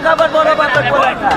খাবার বড় বাপের পোলাকা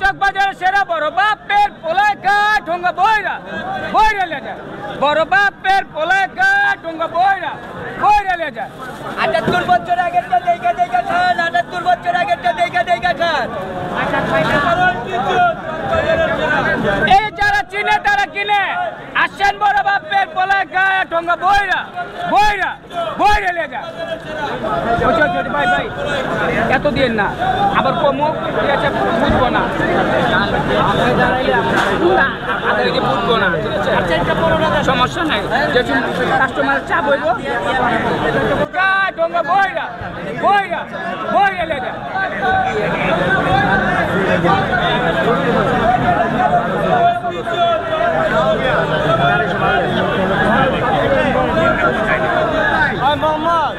চকবাজারের সেরা বড় বাপের পোলাকা ঠোঙ্গা বইরা বইরা লে যায় বড় বাপের পোলাকা ঠোঙ্গা বইরা বইরা লে যায় ৭৮ বছর আগেরটা দেখা দেখা খান ৭৮ বছর আগেরটা দেখা দেখা খান এই যারা চিনে তারা কিনে আসেন বড় বাপের পোলাকা ঠোঙ্গা বইরা বইরা বইরা লে যায় ভাই ভাই এত দিন না আবার কমো বুঝবো না বুঝবো না সমস্যা নাই যেহেতু কাস্টমারের চাপ হইব ঢোঙ্গা বইরা বইরা বইরা লেগে মোহাম্মদ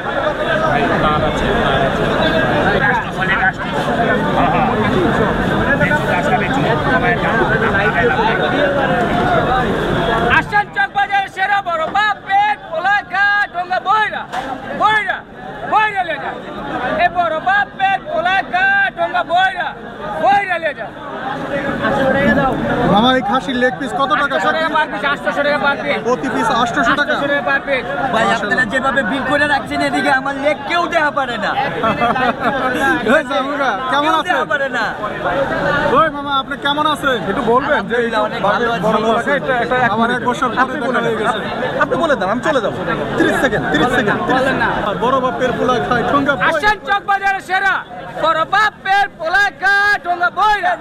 আসেন চকবাজারের সেরা বড় বাপের পোলাকা ঠোঙ্গা বইরা বইরা বইরা লে যায় এ বড় বাপের পোলাকা ঠোঙ্গা বইরা বইরা লে যায় আমার এই খাসির লেগ পিস কত টাকা? 800 টাকা পার পিস প্রতি পিস 800 টাকা পার পিস। ভাই আপনারা যেভাবে বিল করে রাখছেন এদিকে আমার লেগ কেউ দেয়া পারে না। কেমন আছে? পারে না। ওই মামা আপনি কেমন আছেন একটু বলবেন যে অনেক ভালো আছে। আমার এক বছর পরে দেখা হয়ে গেছে। আপনি বলে দেন আমি চলে যাব 30 সেকেন্ড বলেন না। বড় বাপের পোলা খায় ঠোঙ্গা আসেন চকবাজারের সেরা বড় বাপের পোলাকা ঠোঙ্গা বইরা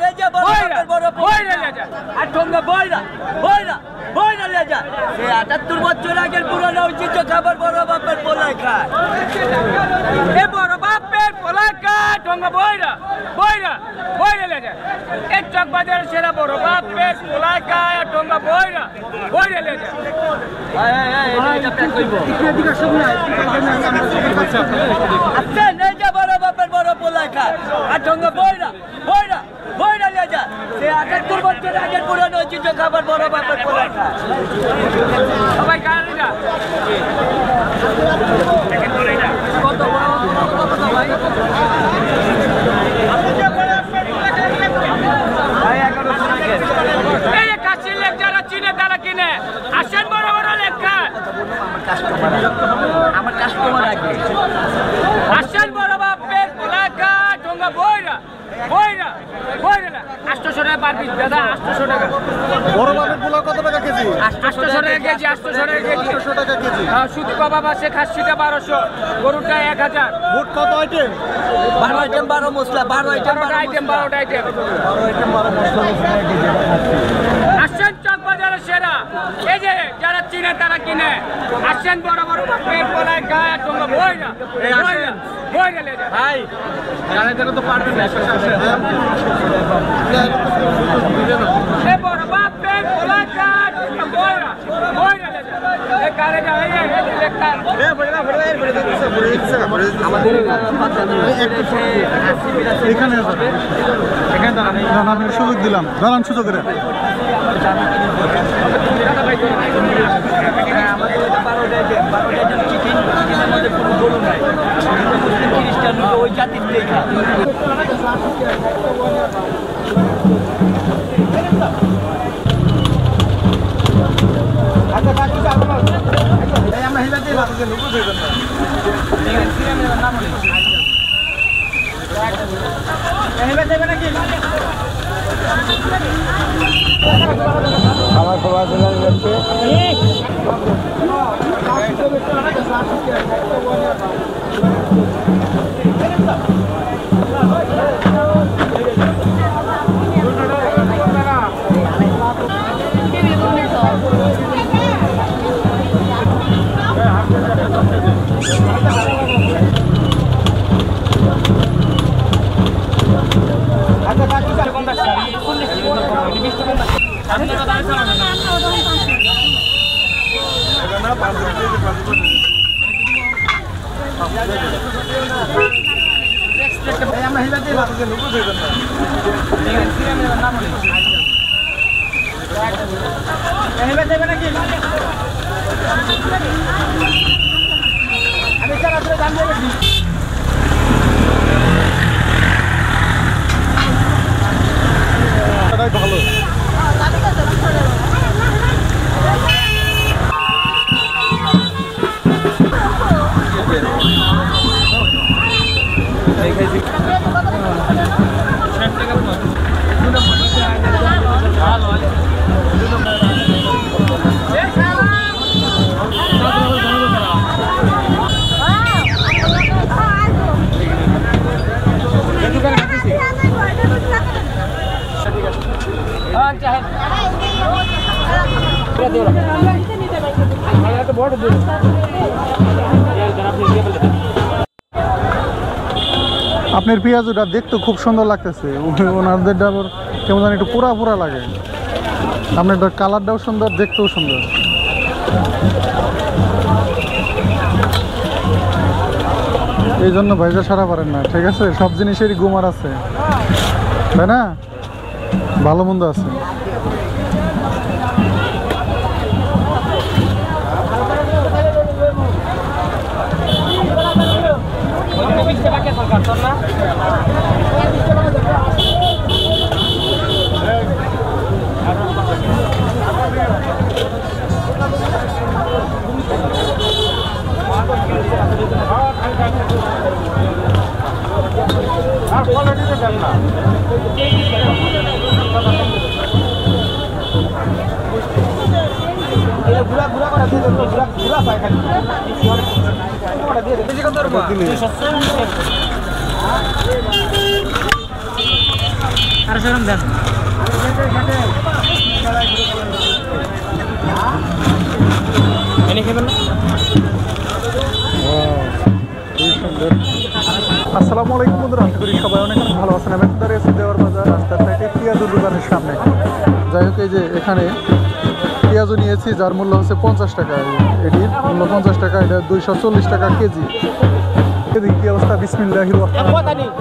বইরা বইরা লে যায় আর ঠোঙ্গা বইরা বইরা বইরা লে যায় এই ৭৮ বছর আগের পুরনো ঐতিহ্য খাবার বড় বাপের পোলা খায় এ বড় বাপের পোলাকা ঠোঙ্গা বইরা বইরা বইরা লে যায় এই চকবাজারের সেরা বড় বাপের পোলাকা ঠোঙ্গা বইরা বইরা লে যায় এটা প্যাক কইবো এদিকে সব না আচ্ছা নেই যা বড় বাপের বড় পোলাকা আর ঠোঙ্গা বইরা বইরা বইরা লে যায় এই ৭৮ বছর আগের পুরনো ঐতিহ্য খাবার বড় বাপের পোলাকা সবাই গাড়ি না কত ভাই এই কাশির লেগ যারা চিনে তারা কিনে আসেন বড় বড় লেগ খান আমার কাস্টমার আগে আসেন বড় বাপের পোলাকা ঠোঙ্গা বইরা বইরা বইরা 800 টাকা পার পিস দাদা 800 টাকা বড় বাপের পোলা কত টাকা কেজি? 800 টাকা কেজি 800 টাকা কেজি 800 টাকা কেজি। হ্যাঁ সুতি কবাব আছে খাসিটা 1200 গরুটা 1000 মোট কত আইটেম? 12 আইটেম 12 মশলা 12 আইটেম 12 আইটেম 12 আইটেম 12 মশলা আসেন চকবাজারের সেরা এই যে যারা চিনে তারা কিনে আসেন বড় বড় বাপের পোলায় গায়ে ঠোঙ্গা বইরা বইরা বইরা লে যায় ভাই গায়ে যেন তো পারবেন না এ বড় বাপের পোলায় গায়ে ঠোঙ্গা বইরা বইরা লে যায় এই কারে যায় এই লেখা আমাদের এখানে আমি সুযোগ দিলাম দাঁড়ান সুযোগ করে আমাদের 12টা চিকেনের মধ্যে কোনো গরু নাই মুসলিম খ্রিস্টান ওই জাতির লেখা আমরা আমার খোলা চলে যাচ্ছে। ভালো আপনার পেঁয়াজটা দেখতে খুব সুন্দর লাগতেছে, ওনাদের ডাবর কেমন জানি একটু পুরা পুরা লাগে। আপনার কালারটাও সুন্দর, দেখতেও সুন্দর। এই জন্য ভাইজা সারা পারেন না, ঠিক আছে? সব জিনিসেরই গুমার আছে, তাই না? ভালো মন্দ আছে। আসসালামু আলাইকুম বন্ধুরা, আশা করি সবাই অনেক ভালো আছেন। আমি দাঁড়িয়ে আছি দেওয়ার বাজার রাস্তার সাইডে পেঁয়াজুর দোকানের সামনে। যাই হোক, এই যে এখানে পেঁয়াজও নিয়েছি, যার মূল্য হচ্ছে 50 টাকা। এটির মূল্য 50 টাকা, এটা 240 টাকা কেজি। এদিকে কি অবস্থা? বিসমিল্লাহির রহমানির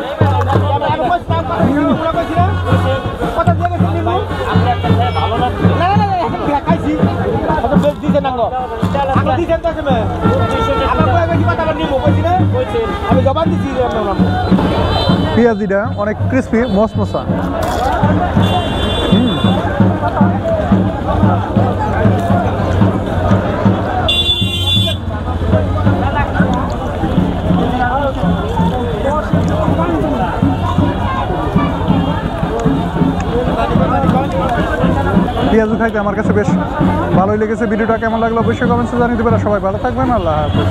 পেঁয়াজিটা অনেক ক্রিস্পি, মশমশা। পেঁয়াজু খাইতে আমার কাছে বেশ ভালোই লেগেছে। ভিডিওটা কেমন লাগলো অবশ্যই কমেন্টসে জানিয়ে দেবেন। সবাই ভালো থাকবেন, আল্লাহ হাফেজ।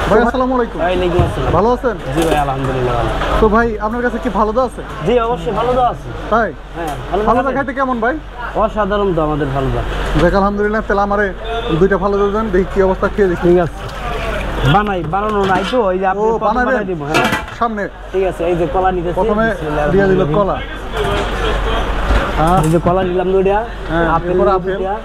ভাই আসসালামু আলাইকুম। ওয়ালাইকুম আসসালাম। ভালো আছেন? জি ভাই, আলহামদুলিল্লাহ ভালো। তো ভাই, আপনার কাছে কি ফালুদা আছে? জি অবশ্যই ফালুদা আছে। তাই? হ্যাঁ, ফালুদা খাইতে কেমন ভাই? অসাধারণ তো আমাদের ফালুদা। দেখ আলহামদুলিল্লাহ, তাহলে আমারে 2টা ফালুদা দেন, দেখি কি অবস্থা, খেয়ে দেখি। ঠিক আছে, বানানো নাই তো, এই যে আপনি বানাই দিব। হ্যাঁ সামনে। ঠিক আছে, এই যে কলা নিতেছি, প্রথমে দিয়ে দিল কলা। এই যে কলা নিলাম দুইটা, হ্যাঁ, আপেল এরপর আপেল। দুইটা।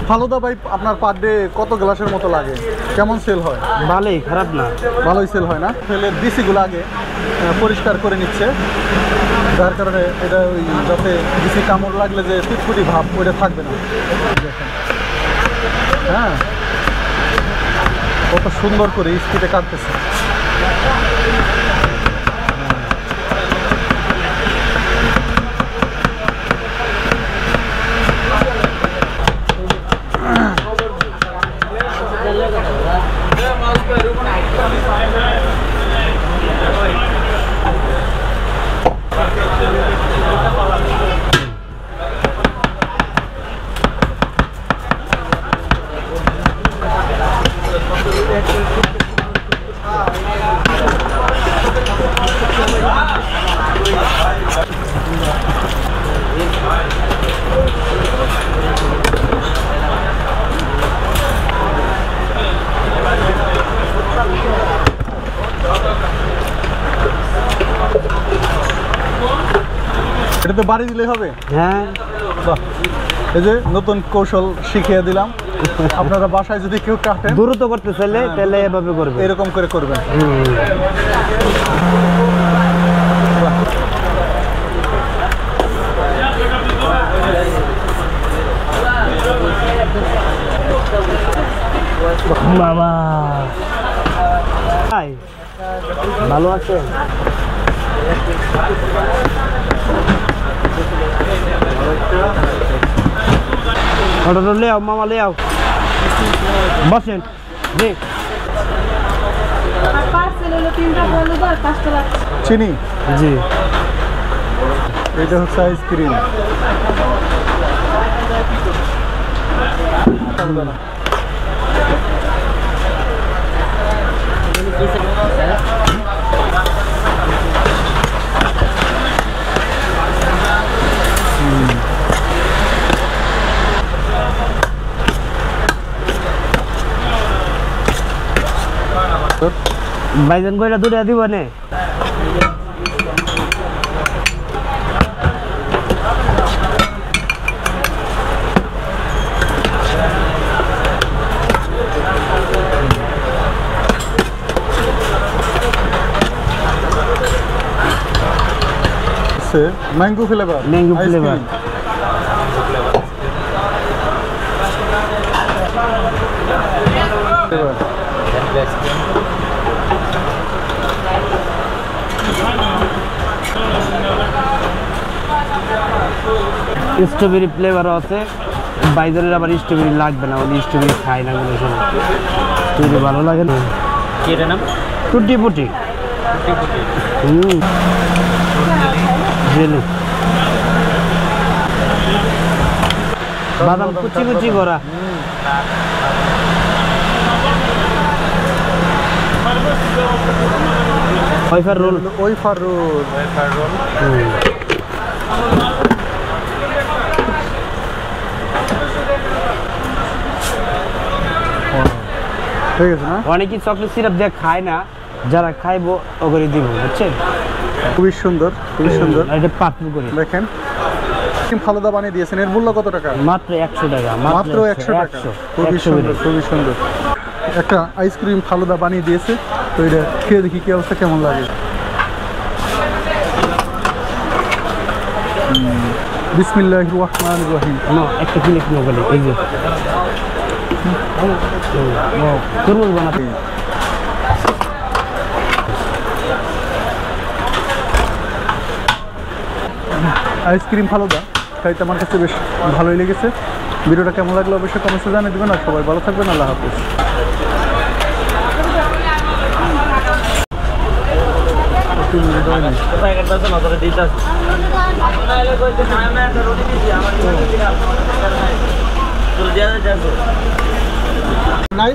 ফালুদা ভাই আপনার পার ডে কত গ্লাসের মতো লাগে? কেমন সেল হয়? ভালোই, খারাপ না। ভালোই সেল হয় না? তেলের বিসিগুলো আগে পরিষ্কার করে নিচ্ছে, যার কারণে এটা ওই যাতে বিসি কামড় লাগলে যে ফুটফুটি ভাব ওইটা থাকবে না। দেখেন, হ্যাঁ, কত সুন্দর করে স্পিডে কাটতেছে। এটা তো বাড়ি দিলেই হবে। হ্যাঁ, বাহ, এই যে নতুন কৌশল শিখিয়ে দিলাম। আপনারা বাসায় যদি কেউ কাটেন, দ্রুত করতে চাইলে তাহলে এভাবে করবে, এরকম করে করবেন। বাবা ভালো আছে। অর্ডার লে আও মামা, লে আও, বসেন জি। চিনি জি, এটা হচ্ছে আইসক্রিম। ভাইজান কইরা দুটা দিব নে। Mango flavour, mango flavour. Strawberry ফ্লেভারও আছে। বাইজারের আবার স্ট্রবেরি লাগবে না, ওই স্ট্রবেরি খায় না কোনো সময়, স্ট্রবেরি ভালো লাগে না। কি এটার নাম? টুটি পুটি। জেলি, বাদাম কুচি কুচি করা। Wafer roll, wafer roll. ঠিক আছে না? অনেকেই চকলেট সিরাপ দিয়ে খায় না, যারা খাইবো ওগুলি দিব, বুঝছেন? খুবই সুন্দর, খুবই সুন্দর। এটা পাতলু করে দেখেন ফালুদা বানিয়ে দিয়েছেন। এর মূল্য কত টাকা? মাত্র 100 টাকা। মাত্র 100 টাকা। খুবই সুন্দর, খুবই সুন্দর। একটা আইসক্রিম ফালুদা বানিয়ে দিয়েছে, তো এটা খেয়ে দেখি কি অবস্থা, কেমন লাগে। বিসমিল্লাহির রহমানির রহিম। না, একটা কিনে কিনে বলে এই যে তরমুজ বানাতে। আইসক্রিম ফালুদা খাইতে আমার কাছে বেশ ভালোই লেগেছে। ভিডিওটা কেমন লাগলো অবশ্যই কমেন্টে জানিয়ে দেবেন। আর সবাই ভালো থাকবেন। আল্লাহ হাফেজ। নাই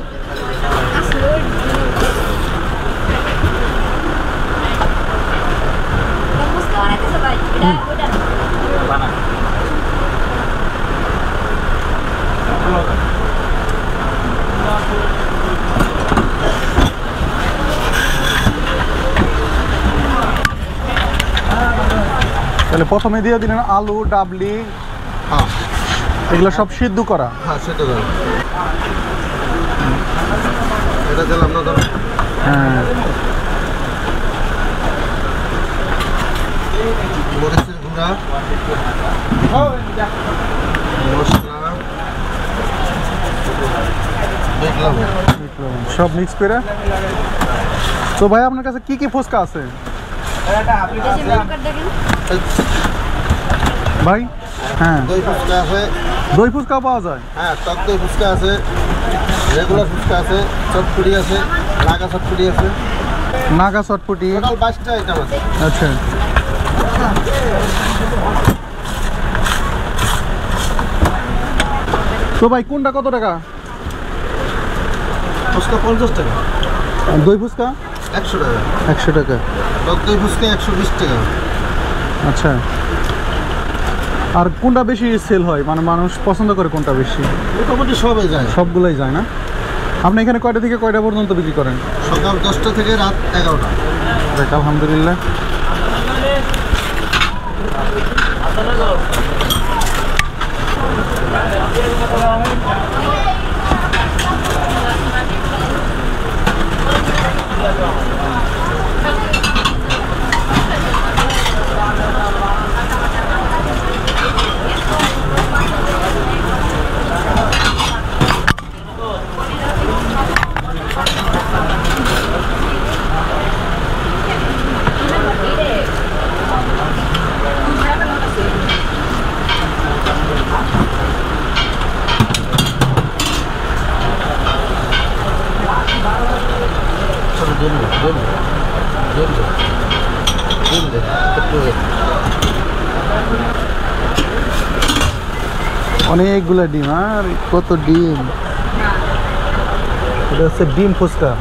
তাহলে প্রথমে দিয়ে দিলেন আলু, ডাবলি, হ্যাঁ এগুলো সব সিদ্ধ করা। হ্যাঁ সেটা ধরো, এটা দিলাম না ধরো। হ্যাঁ, মরিচের গুঁড়া, মশলা, দেখলাম সব মিক্স করে। তো ভাই আপনার কাছে কি কি ফুচকা আছে ভাই? হ্যাঁ, দই ফুচকা আছে। দই ফুচকা পাওয়া যায়। হ্যাঁ, টক দই ফুচকা আছে, রেগুলার ফুচকা আছে, চটপুরি আছে। নাগা চটপটি আছে, নাগা চটপটি। টোটাল 22টা আইটেম আছে। আচ্ছা, তো ভাই কোনটা কত টাকা? ফুচকা 50 টাকা, দই ফুচকা 100 টাকা, 100 টাকা। টক দই ফুচকা 120 টাকা। আচ্ছা, আর কোনটা বেশি সেল হয়, মানে মানুষ পছন্দ করে কোনটা বেশি? মোটামুটি সবাই যায়। সবগুলাই যায় না? আপনি এখানে কয়টা থেকে কয়টা পর্যন্ত বিক্রি করেন? সকাল 10টা থেকে রাত 11টা। দেখ, আলহামদুলিল্লাহ। অনেকগুলো ডিম, আর কত ডিম! এটা হচ্ছে ডিম ফুচকা।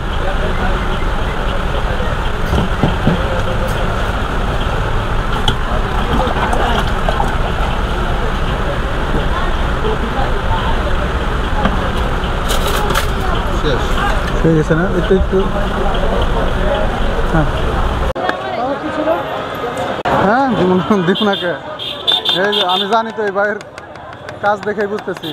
শেষ হয়ে গেছে না? একটু একটু। হ্যাঁ হ্যাঁ, দিব না কে? এই যে আমি জানি তো, এই ভাইয়ের কাজ দেখেই বুঝতেছি।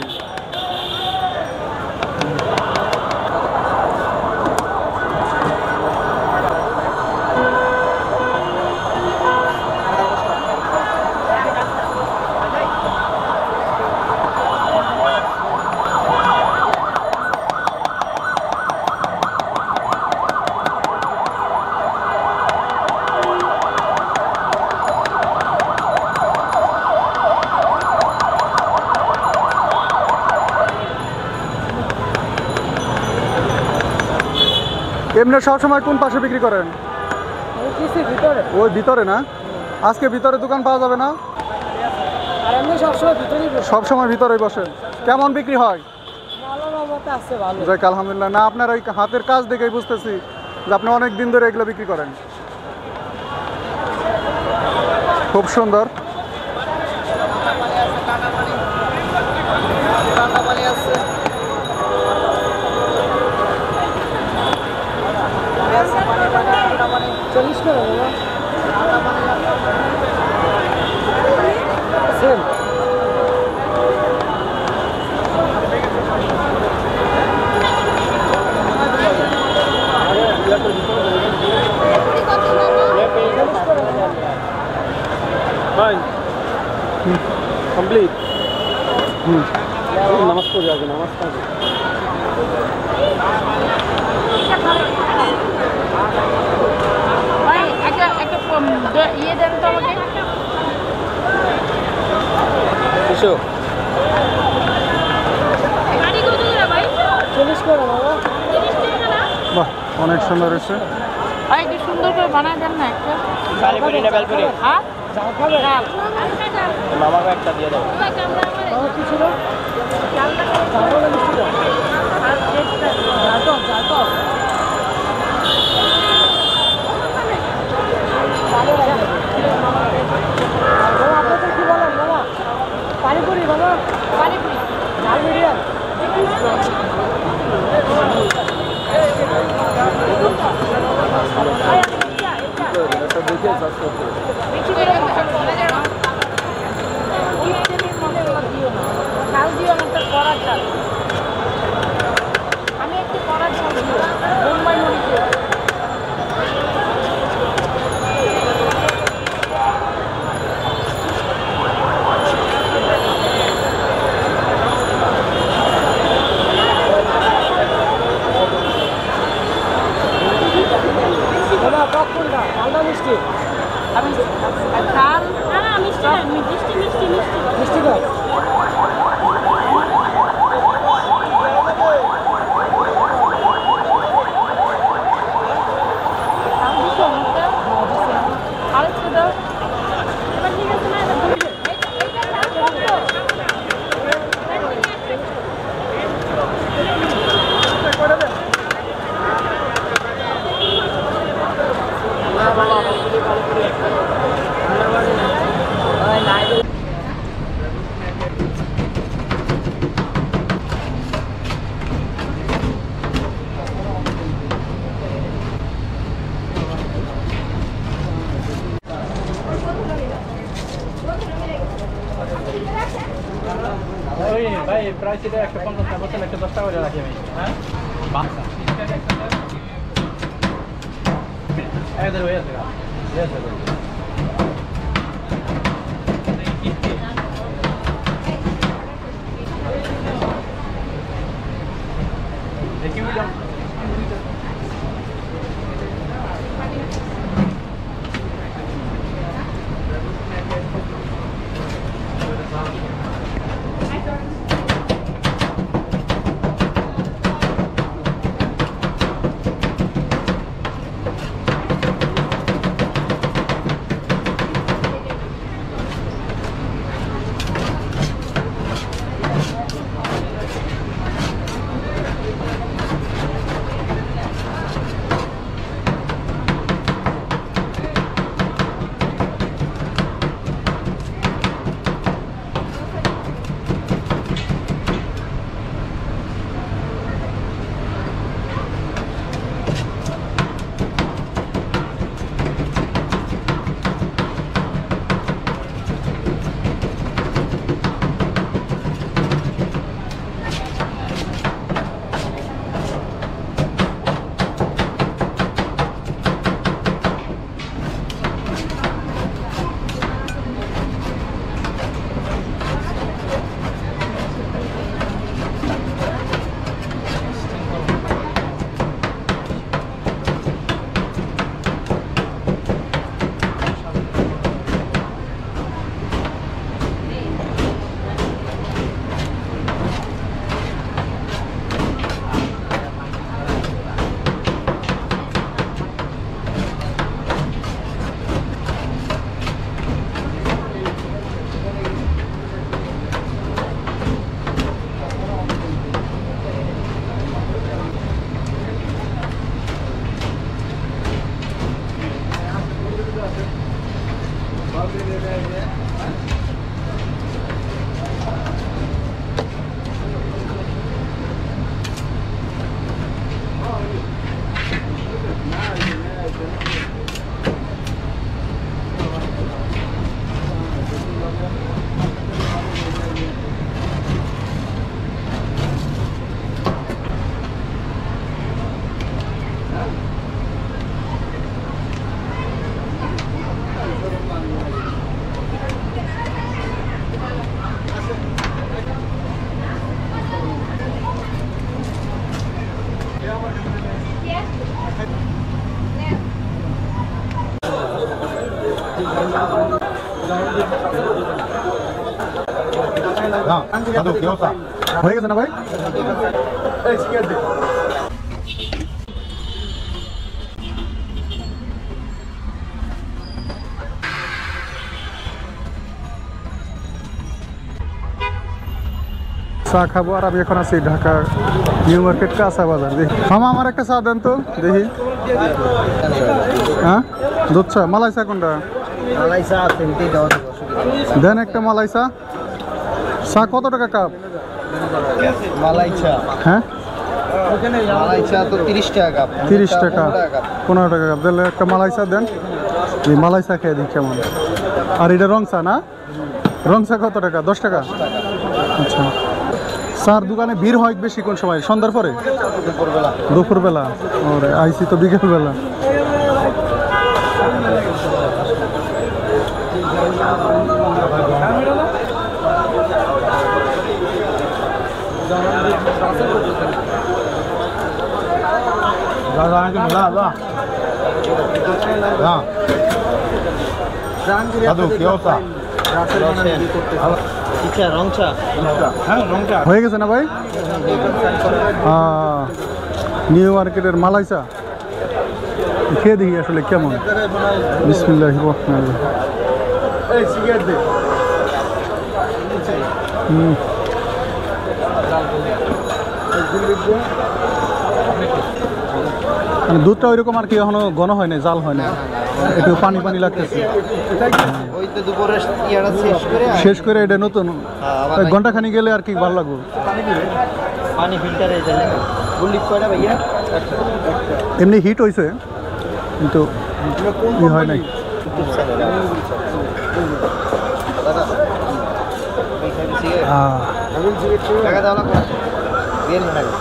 এমনি সবসময় কোন পাশে বিক্রি করেন? ওই ভিতরে না? আজকে ভিতরে দোকান পাওয়া যাবে না? সবসময় ভিতরেই বসেন। কেমন বিক্রি হয়? যাক, আলহামদুলিল্লাহ। না, আপনার ওই হাতের কাজ দেখেই বুঝতেছি যে আপনি অনেক দিন ধরে এগুলো বিক্রি করেন। খুব সুন্দর। কমপ্লিট। নামাজ পড়ে যাবে, নামাজ পড়বে। ইয়ে দেন তো আমাকে। বাহ, অনেক সুন্দর হয়েছে। একটু সুন্দর করে বানায় দেন না একটা। হ্যাঁ, মামাকে একটা দিয়ে দাও। পানিপুরি বাবা, পানিপুরি ঝাল মিডিয়াম। ঝাল দিও একটা কড়া ঝাল। আমি একটু কড়া ঝাল দিও, মুম্বাই মরিচে। আমি ঝাল না, মিষ্টি মিষ্টি মিষ্টি মিষ্টি মিষ্টি দাও। সেটা 150 টাকা বলছেন 110 টাকা করে রাখি আমি হ্যাঁ বাচ্চা এদের হয়ে আছে দেখি উইলাম হয়ে গেছে না ভাই? চা খাবো আর আমি এখন আছি ঢাকা নিউ মার্কেট কাঁচা বাজার। দেখি মামা আমার একটা চা দেন তো দেখি। হ্যাঁ দুধ চা মালাই চা কোনটা? দেন একটা মালাই চা। চা কত টাকা কাপ? মালাই চা, হ্যাঁ মালাই চা তো 30 টাকা কাপ। 30 টাকা 15 টাকা কাপ। তাহলে একটা মালাই চা দেন। এই মালাই চা খেয়ে দিই কেমন। আর এটা রং চা না? রং চা কত টাকা? 10 টাকা। আচ্ছা চার দোকানে ভিড় হয় বেশি কোন সময়? সন্ধ্যার পরে? দুপুরবেলা। ওরে আইসি তো বিকেলবেলা। হয়ে গেছে না ভাই? নিউ মার্কেটের মালাই চা খেয়ে দেখি আসলে কেমন। বিসমিল্লাহির রহমানির রহিম। দুধটা ওইরকম আর কি এখনো ঘন হয় না, জাল হয় না, একটু পানি পানি লাগতেছে। শেষ করে এটা নতুন ঘন্টাখানি গেলে আর কি ভালো লাগবে। এমনি হিট হয়েছে কিন্তু হয় নাই। টাকা দাও না দিয়ে নিন টাকা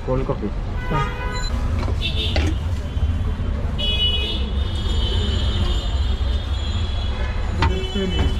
কোল্ড কফি Finish.